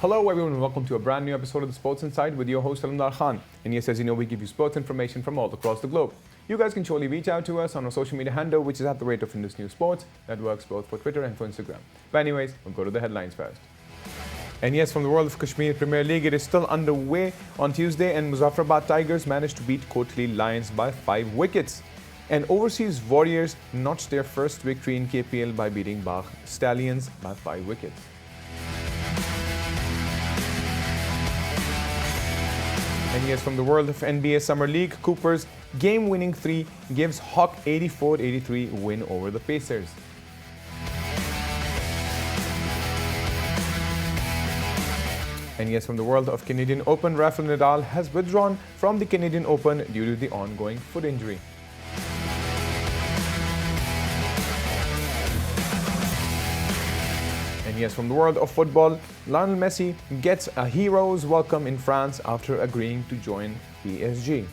Hello everyone and welcome to a brand new episode of the Sports Insight with your host Alamdar Khan. And yes, as you know, we give you sports information from all across the globe. You guys can surely reach out to us on our social media handle, which is at the rate of Indus News Sports. That works both for Twitter and for Instagram. But anyways, we'll go to the headlines first. And yes, from the world of Kashmir Premier League, it is still underway on Tuesday and Muzaffarabad Tigers managed to beat Kotli Lions by 5 wickets. And Overseas Warriors notched their first victory in KPL by beating Bagh Stallions by 5 wickets. And yes, from the world of NBA Summer League, Cooper's game-winning 3 gives Hawk 84-83 win over the Pacers. And yes, from the world of Canadian Open, Rafael Nadal has withdrawn from the Canadian Open due to the ongoing foot injury. And yes, from the world of football, Lionel Messi gets a hero's welcome in France after agreeing to join PSG.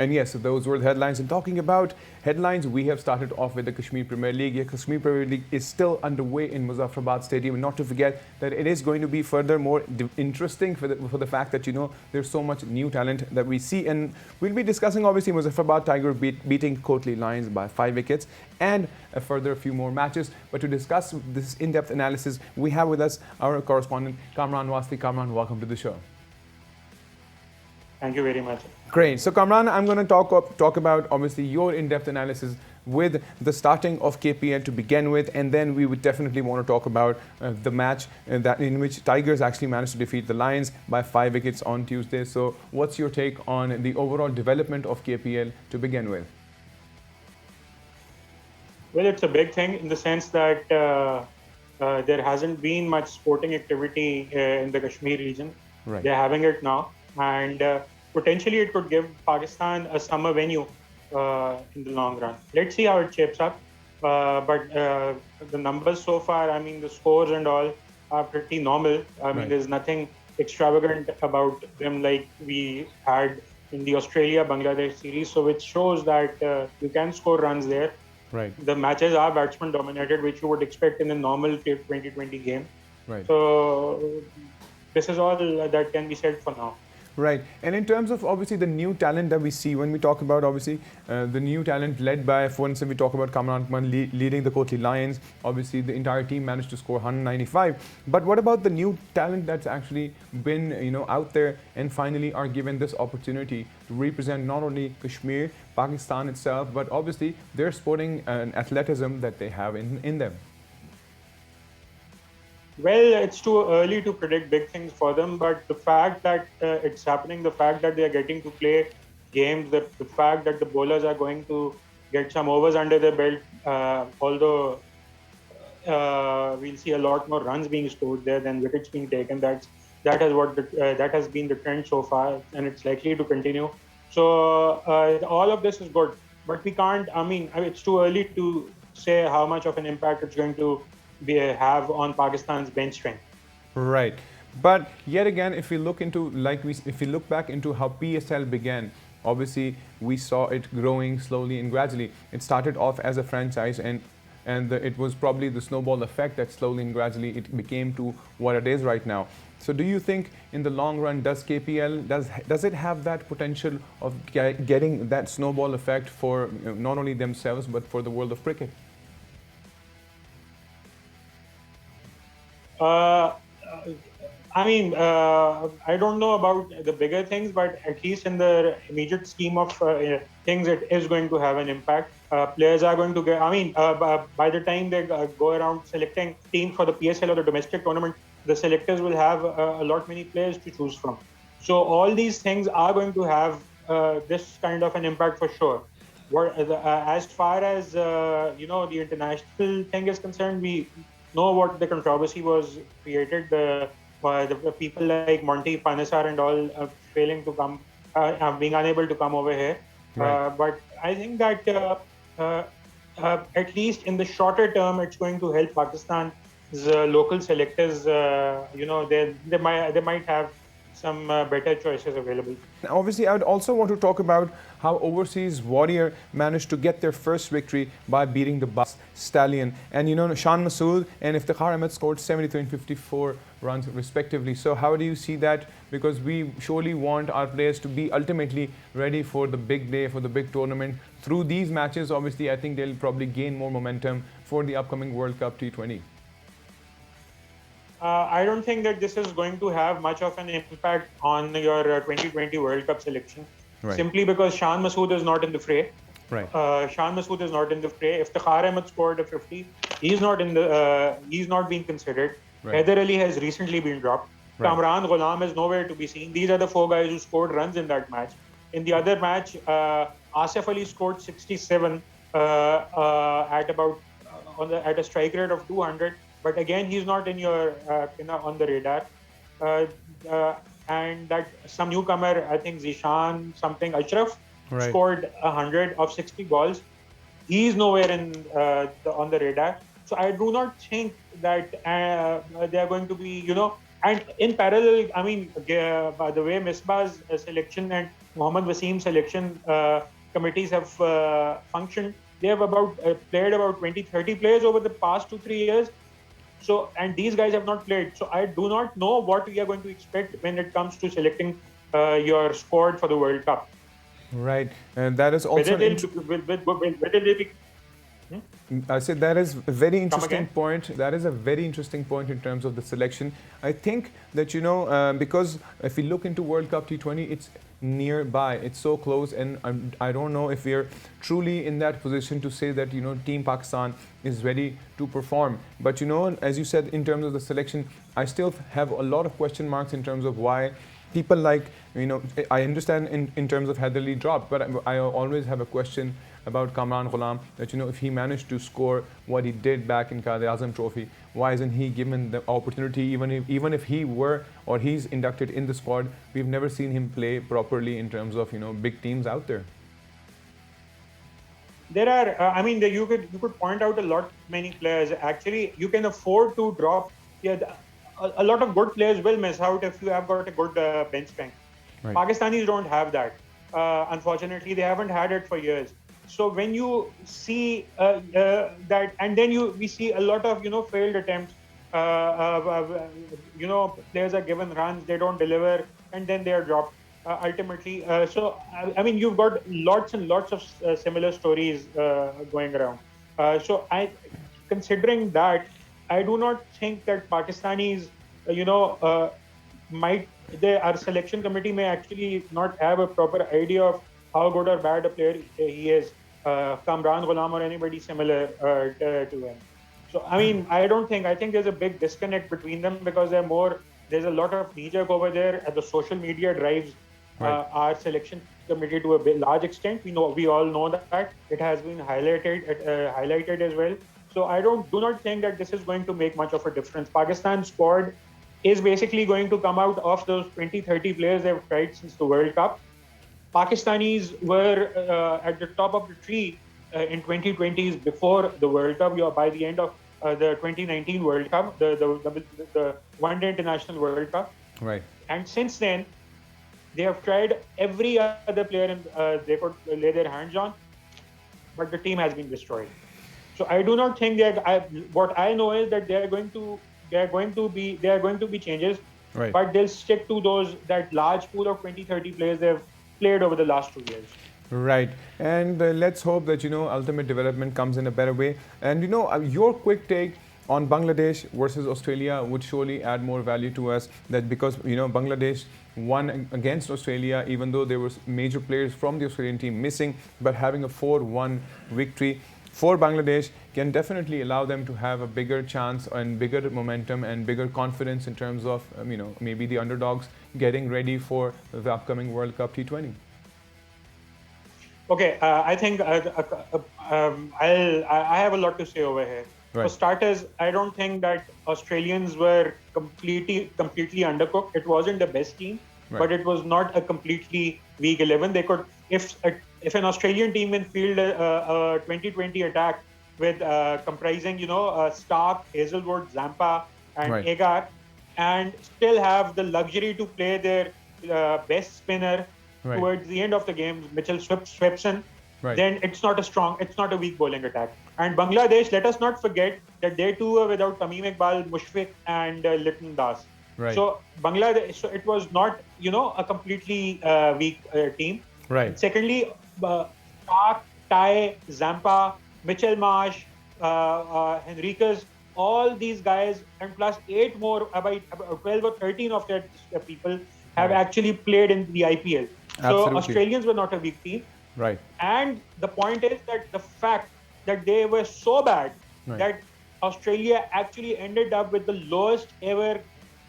And yes, so those were the headlines. And talking about headlines, we have started off with the Kashmir Premier League. Yeah, Kashmir Premier League is still underway in Muzaffarabad Stadium. And not to forget that it is going to be furthermore interesting for the fact that, you know, there's so much new talent that we see. And we'll be discussing, obviously, Muzaffarabad Tiger beating Kotli Lions by 5 wickets and a further few more matches. But to discuss this in-depth analysis, we have with us our correspondent, Kamran Wasti. Kamran, welcome to the show. Thank you very much. Great. So, Kamran, I'm going to talk about, obviously, your in-depth analysis with the starting of KPL to begin with, and then we would definitely want to talk about the match that in which Tigers actually managed to defeat the Lions by 5 wickets on Tuesday. So, what's your take on the overall development of KPL to begin with? Well, it's a big thing in the sense that there hasn't been much sporting activity in the Kashmir region. Right. They're having it now. And potentially it could give Pakistan a summer venue in the long run. Let's see how it shapes up. But the numbers so far, I mean, the scores and all are pretty normal. I mean, there's nothing extravagant about them like we had in the Australia-Bangladesh series. So which shows that you can score runs there. Right. The matches are batsman dominated, which you would expect in a normal 2020 game. Right. So this is all that can be said for now. Right. And in terms of, obviously, the new talent that we see, when we talk about, obviously, the new talent led by, for instance, we talk about Kamran Akman leading the Kotli Lions. Obviously, the entire team managed to score 195. But what about the new talent that's actually been, you know, out there and finally are given this opportunity to represent not only Kashmir, Pakistan itself, but obviously their sporting and athleticism that they have in them? Well, it's too early to predict big things for them, but the fact that it's happening, the fact that they are getting to play games, the fact that the bowlers are going to get some overs under their belt, although we'll see a lot more runs being scored there than wickets being taken. That has been the trend so far, and it's likely to continue. So all of this is good, but we can't. I mean, it's too early to say how much of an impact it's going to have on Pakistan's bench strength. Right. But yet again, if we look back into how PSL began, obviously we saw it growing slowly and gradually. It started off as a franchise and it was probably the snowball effect that slowly and gradually it became to what it is right now. So do you think in the long run, does KPL, does it have that potential of getting that snowball effect for not only themselves but for the world of cricket? I mean, I don't know about the bigger things, but at least in the immediate scheme of things, it is going to have an impact. Players are going to get, I mean, by the time they go around selecting teams for the PSL or the domestic tournament, the selectors will have a lot many players to choose from. So all these things are going to have this kind of an impact for sure. As far as, the international thing is concerned, we know what the controversy was created by the people like Monty Panesar and all failing to come, being unable to come over here. Right. But I think that at least in the shorter term, it's going to help Pakistan's local selectors. They might have some better choices available. Obviously, I would also want to talk about how overseas Warrior managed to get their first victory by beating the Bucks Stallion. And Shan Masood and Iftikhar Ahmed scored 73 and 54 runs respectively. So how do you see that? Because we surely want our players to be ultimately ready for the big day, for the big tournament. Through these matches, obviously, I think they'll probably gain more momentum for the upcoming World Cup T20. I don't think that this is going to have much of an impact on your 2020 World Cup selection, simply because Shan Masood is not in the fray. Right. Shan Masood is not in the fray. Iftikhar Ahmed scored a 50. He's not in the. He's not being considered. Right. Haider Ali has recently been dropped. Right. Kamran Ghulam is nowhere to be seen. These are the four guys who scored runs in that match. In the other match, Asif Ali scored 67 at about at a strike rate of 200. But again, he's not in your on the radar. And that some newcomer, I think Zishan something Ashraf, scored 100 of 60 balls. He's nowhere on the radar. So I do not think that they are going to be, and in parallel, I mean, by the way Misbah's selection and Mohammad Wasim's selection committees have functioned, they have played about 20-30 players over the past 2-3 years. So, and these guys have not played. So I do not know what we are going to expect when it comes to selecting your squad for the World Cup. Right. And that is also... Whether they be... I said that is a very interesting point. That is a very interesting point in terms of the selection. I think that, because if we look into World Cup T20, it's nearby. It's so close, and I don't know if we're truly in that position to say that, Team Pakistan is ready to perform. But, as you said, in terms of the selection, I still have a lot of question marks in terms of why people like, I understand in terms of Haider Ali dropped, but I always have a question about Kamran Ghulam, that if he managed to score what he did back in Quaid-e-Azam Trophy, why isn't he given the opportunity? Even if he were or he's inducted in the squad, we've never seen him play properly in terms of big teams out there. There are, you could point out many players. Actually, you can afford to drop. A lot of good players will miss out if you have got a good bench strength. Right. Pakistanis don't have that. Unfortunately, they haven't had it for years. So when you see that, and then we see a lot of failed attempts. Players are given runs, they don't deliver, and then they are dropped ultimately. You've got lots and lots of similar stories going around. Considering that, I do not think that Pakistanis, our selection committee may actually not have a proper idea of how good or bad a player he is, Kamran Ghulam or anybody similar to him. So, I think there's a big disconnect between them because there's a lot of knee-jerk over there, and the social media drives our selection committee to a large extent. We all know that. It has been highlighted as well. So I do not think that this is going to make much of a difference. Pakistan's squad is basically going to come out of those 20-30 players they've tried since the World Cup. Pakistanis were at the top of the tree in 2020s before the World Cup. By the end of the 2019 World Cup, the One-Day International World Cup. Right. And since then, they have tried every other player they could lay their hands on, but the team has been destroyed. So I do not think that. What I know is that there are going to be changes, right. But they'll stick to that large pool of 20-30 players they've played over the last 2 years. Right, and let's hope that ultimate development comes in a better way. And your quick take on Bangladesh versus Australia would surely add more value to us. That because Bangladesh won against Australia, even though there were major players from the Australian team missing, but having a 4-1 victory for Bangladesh can definitely allow them to have a bigger chance and bigger momentum and bigger confidence in terms of maybe the underdogs getting ready for the upcoming World Cup T20. Okay, I think I have a lot to say over here. Right. For starters, I don't think that Australians were completely undercooked. It wasn't the best team, right. But it was not a completely weak 11. They could, if an Australian team can field a 2020 attack with comprising Stark, Hazelwood, Zampa, and right. Agar, and still have the luxury to play their best spinner towards the end of the game, Mitchell Swepson, then it's not a weak bowling attack. And Bangladesh, let us not forget that they too were without Tamim Iqbal, Mushfiq, and Liton Das. So Bangladesh, so it was not, a completely weak team. Secondly, Stark, Tai, Zampa, Mitchell Marsh, Henriquez, all these guys, and plus 8 more, about 12 or 13 of their people have actually played in the IPL. So Australians were not a weak team. And the point is that the fact that they were so bad that Australia actually ended up with the lowest ever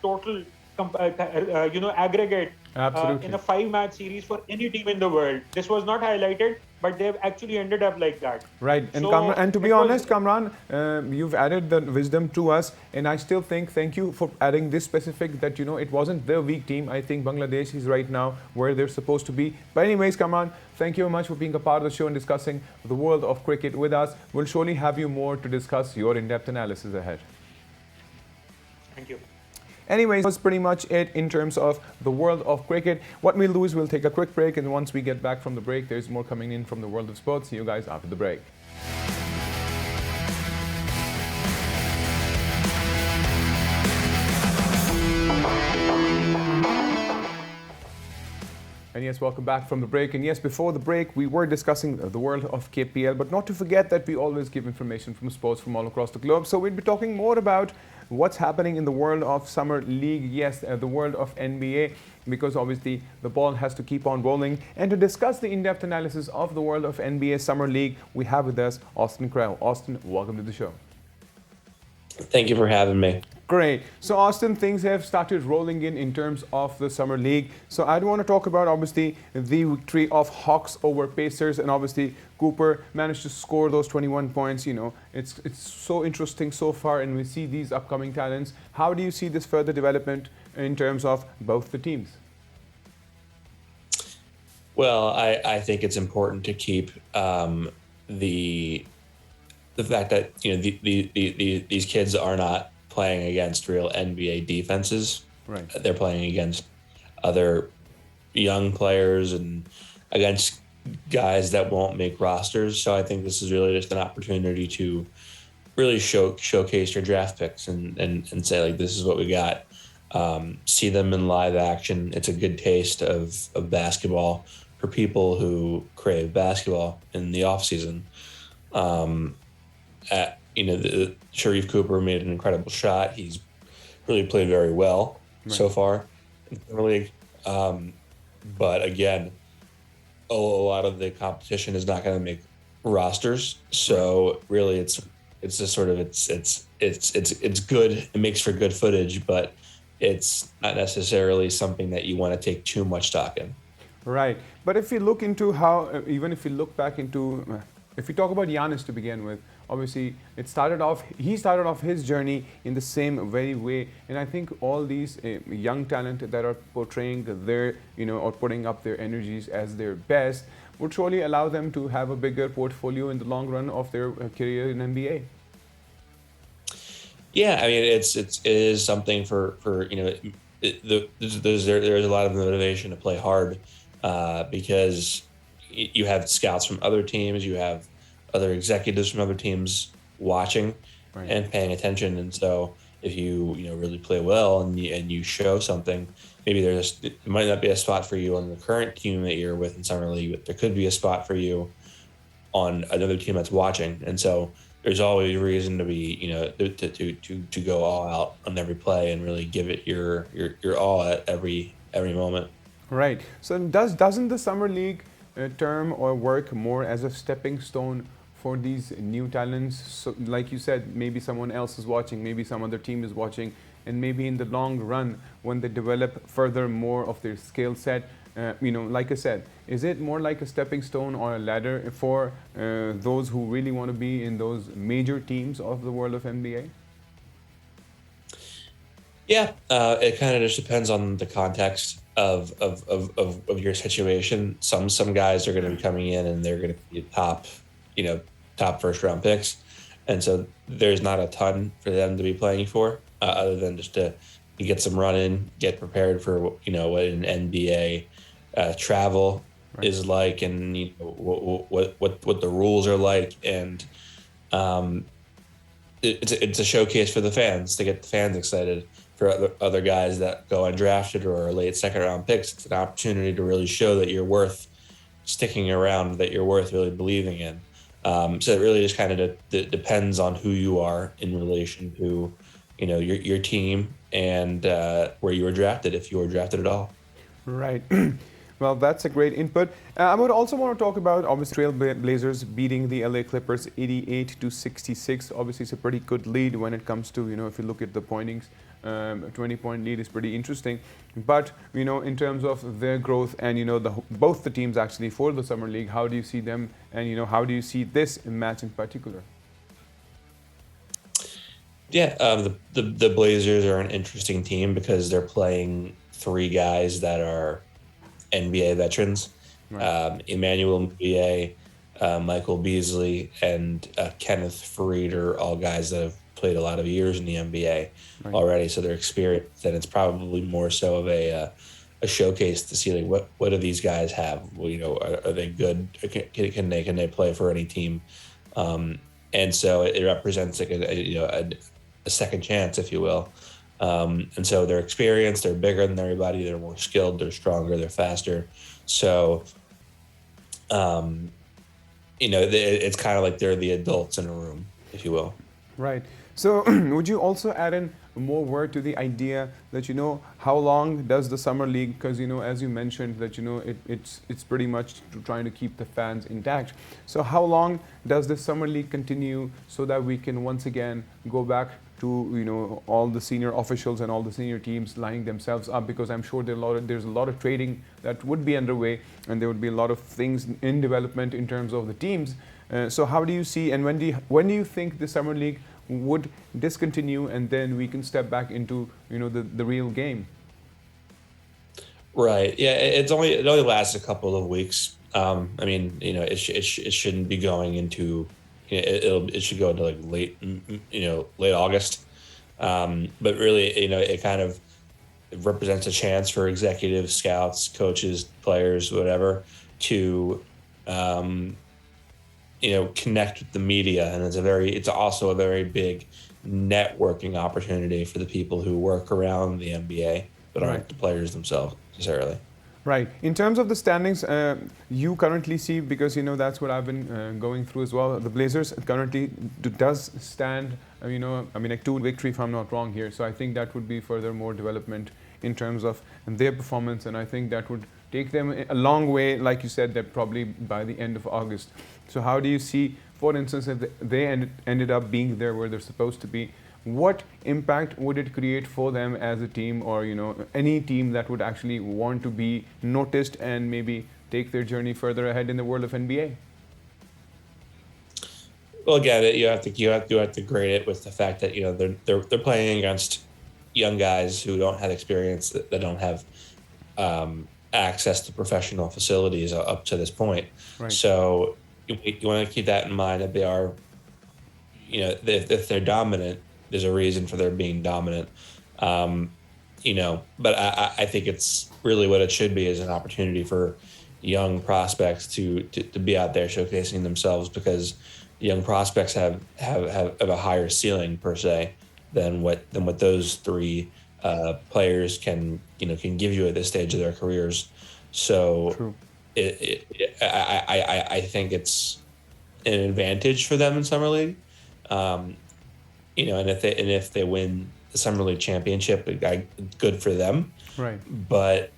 total aggregate in a 5-match series for any team in the world. This was not highlighted, but they've actually ended up like that. And to be honest, Kamran, you've added the wisdom to us, and I still think, thank you for adding this specific, that it wasn't the weak team. I think Bangladesh is right now where they're supposed to be. But anyways, Kamran, thank you very much for being a part of the show and discussing the world of cricket with us. We'll surely have you more to discuss your in-depth analysis ahead. Thank you. Anyways, that's pretty much it in terms of the world of cricket. What we'll do is we'll take a quick break, and once we get back from the break, there's more coming in from the world of sports. See you guys after the break. And yes, welcome back from the break. And yes, before the break, we were discussing the world of KPL, but not to forget that we always give information from sports from all across the globe. So we'll be talking more about what's happening in the world of Summer League, yes, the world of NBA, because obviously the ball has to keep on rolling. And to discuss the in-depth analysis of the world of NBA Summer League, we have with us Austin Krell. Austin, welcome to the show. Thank you for having me. Great. So Austin, things have started rolling in terms of the Summer League. So I want to talk about obviously the victory of Hawks over Pacers, and obviously Cooper managed to score those 21 points. It's so interesting so far, and we see these upcoming talents. How do you see this further development in terms of both the teams? Well, I think it's important to keep the fact that these kids are not playing against real NBA defenses. They're playing against other young players and against guys that won't make rosters. So I think this is really just an opportunity to really showcase your draft picks and say, like, this is what we got. See them in live action. It's a good taste of basketball for people who crave basketball in the off season. Sharif Cooper made an incredible shot. He's really played very well so far in the league. But again, a lot of the competition is not going to make rosters. So really, it's just sort of it's good. It makes for good footage, but it's not necessarily something that you want to take too much stock in. Right. But if you look into how, even if you look back into, if we talk about Giannis to begin with, obviously he started off his journey in the same very way. And I think all these young talent that are portraying their, or putting up their energies as their best would surely allow them to have a bigger portfolio in the long run of their career in NBA. Yeah, I mean, it is something for there's a lot of motivation to play hard because you have scouts from other teams, you have other executives from other teams watching and paying attention, and so if you really play well and you show something, maybe it might not be a spot for you on the current team that you're with in summer league, but there could be a spot for you on another team that's watching, and so there's always reason to be, to go all out on every play and really give it your all at every moment. Right. So doesn't the summer league term or work more as a stepping stone for these new talents? So, like you said, maybe someone else is watching, maybe some other team is watching, and maybe in the long run, when they develop further more of their skill set, like I said, is it more like a stepping stone or a ladder for those who really want to be in those major teams of the world of NBA? Yeah, it kind of just depends on the context of your situation. Some guys are going to be coming in and they're going to be top first round picks, and so there's not a ton for them to be playing for, other than just to you get some run in, get prepared for what an NBA travel is like, and what the rules are like, and it's a showcase for the fans to get the fans excited. For other guys that go undrafted or are late second round picks, it's an opportunity to really show that you're worth sticking around, that you're worth really believing in. So it really just kind of depends on who you are in relation to, your team and where you were drafted, if you were drafted at all. Right. Well, that's a great input. I would also want to talk about, obviously, Trailblazers beating the LA Clippers 88-66. Obviously, it's a pretty good lead when it comes to, if you look at the pointings. A 20-point lead is pretty interesting. But, in terms of their growth and, both the teams actually for the Summer League, how do you see them and, how do you see this match in particular? Yeah, the Blazers are an interesting team because they're playing three guys that are NBA veterans. Right. Emmanuel Mudiay, Michael Beasley, and Kenneth Faried are all guys that have played a lot of years in the NBA already, so they're experienced, and it's probably more so of a showcase to see like what do these guys have? Well, are they good? Can they play for any team? And so it represents like a second chance, if you will. And so they're experienced, they're bigger than everybody, they're more skilled, they're stronger, they're faster. So, it's kind of like they're the adults in a room, if you will. Right. So would you also add in more word to the idea that, how long does the Summer League, because, as you mentioned that, it's pretty much trying to keep the fans intact. So how long does the Summer League continue so that we can once again go back to, all the senior officials and all the senior teams lining themselves up, because I'm sure there's a lot of trading that would be underway and there would be a lot of things in development in terms of the teams. So how do you see, and when do you think the Summer League would discontinue and then we can step back into, the real game? Right. Yeah. It only lasts a couple of weeks. It shouldn't be going into, it should go into like late August. But really, it kind of represents a chance for executives, scouts, coaches, players, whatever, to, connect with the media. And it's also a very big networking opportunity for the people who work around the NBA, but aren't the players themselves necessarily. Right. In terms of the standings, you currently see, because that's what I've been going through as well. The Blazers currently does stand, like 2 victory if I'm not wrong here. So I think that would be further more development in terms of their performance, and I think that would take them a long way, like you said, that probably by the end of August. So how do you see, for instance, if they ended up being there where they're supposed to be, what impact would it create for them as a team, or any team that would actually want to be noticed and maybe take their journey further ahead in the world of NBA? Well, again, you have to grade it with the fact that they're playing against young guys who don't have experience, that don't have access to professional facilities up to this point. Right. So you want to keep that in mind, that they are, if they're dominant, there's a reason for their being dominant. But I think it's really what it should be, is an opportunity for young prospects to be out there showcasing themselves, because young prospects have a higher ceiling per se than what those three players can give you at this stage of their careers. So true. I think it's an advantage for them in Summer League. And if they win the Summer League championship, good for them. Right. But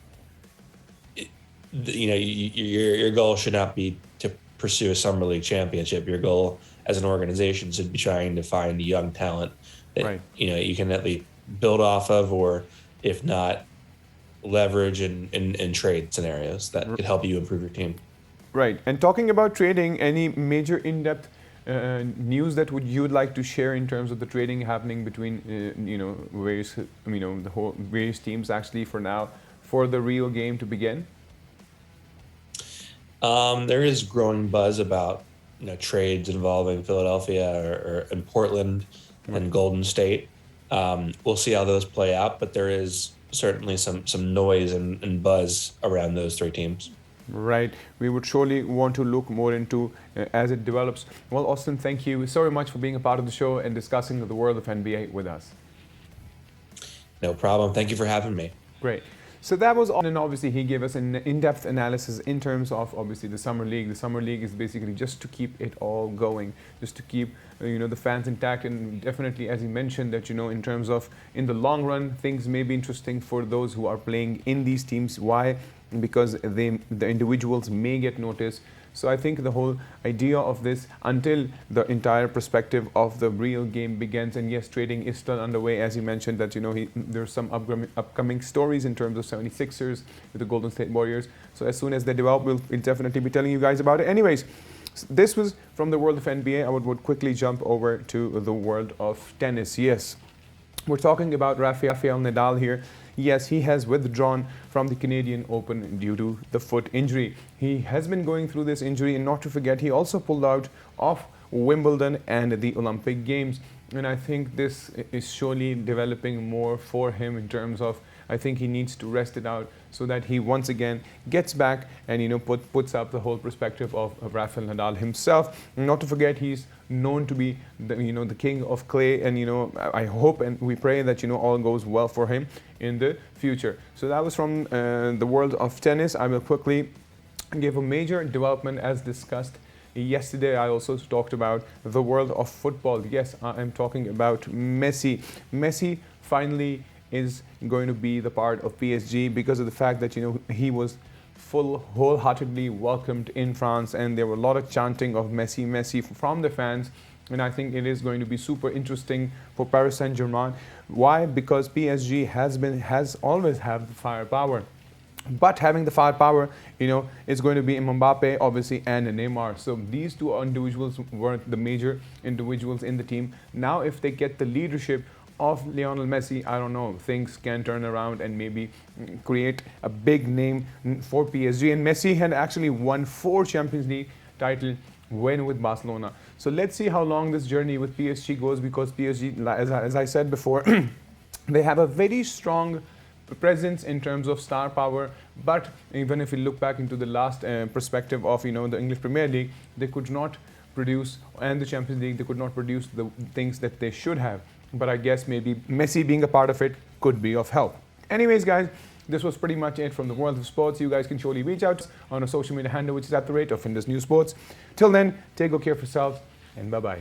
your goal should not be to pursue a Summer League championship. Your goal as an organization should be trying to find young talent that you can at least build off of, or if not, leverage in trade scenarios that could help you improve your team. Right. And talking about trading, any major in-depth news that you would like to share in terms of the trading happening between various teams actually for now, for the real game to begin? There is growing buzz about trades involving Philadelphia or in Portland and Golden State. We'll see how those play out, but there is certainly some noise and buzz around those three teams. Right. We would surely want to look more into as it develops. Well, Austin, thank you so much for being a part of the show and discussing the world of NBA with us. No problem. Thank you for having me. Great. So that was all, and obviously he gave us an in-depth analysis in terms of obviously the summer league. The summer league is basically just to keep it all going, just to keep the fans intact, and definitely, as he mentioned, that in terms of in the long run things may be interesting for those who are playing in these teams. Why? Because the individuals may get noticed. So I think the whole idea of this, until the entire perspective of the real game begins, and yes, trading is still underway, as he mentioned, that there's some upcoming stories in terms of 76ers with the Golden State Warriors. So as soon as they develop, we'll definitely be telling you guys about it. Anyways, this was from the world of NBA. I would quickly jump over to the world of tennis. Yes, we're talking about Rafael Nadal here. Yes, he has withdrawn from the Canadian Open due to the foot injury. He has been going through this injury, and not to forget, he also pulled out of Wimbledon and the Olympic Games. And I think this is surely developing more for him in terms of, I think he needs to rest it out so that he once again gets back and puts up the whole perspective of Rafael Nadal himself. And not to forget, he's known to be the king of clay, and I hope and we pray that all goes well for him in the future. So that was from the world of tennis. I will quickly give a major development as discussed yesterday. I also talked about the world of football. Yes, I am talking about Messi. Messi finally is going to be the part of PSG because of the fact that he was wholeheartedly welcomed in France, and there were a lot of chanting of Messi, Messi from the fans. And I think it is going to be super interesting for Paris Saint-Germain. Why? Because PSG has always had the firepower. But having the firepower, is going to be Mbappe, obviously, and Neymar. So these two individuals were the major individuals in the team. Now, if they get the leadership of Lionel Messi, I don't know, things can turn around and maybe create a big name for PSG. And Messi had actually won 4 Champions League titles when with Barcelona. So let's see how long this journey with PSG goes, because PSG, as I said before, they have a very strong presence in terms of star power. But even if we look back into the last perspective of the English Premier League, they could not produce, and the Champions League, they could not produce the things that they should have. But I guess maybe Messi being a part of it could be of help. Anyways, guys, this was pretty much it from the world of sports. You guys can surely reach out on our social media handle, which is @ of Indus New Sports. Till then, take good care of yourselves, and bye-bye.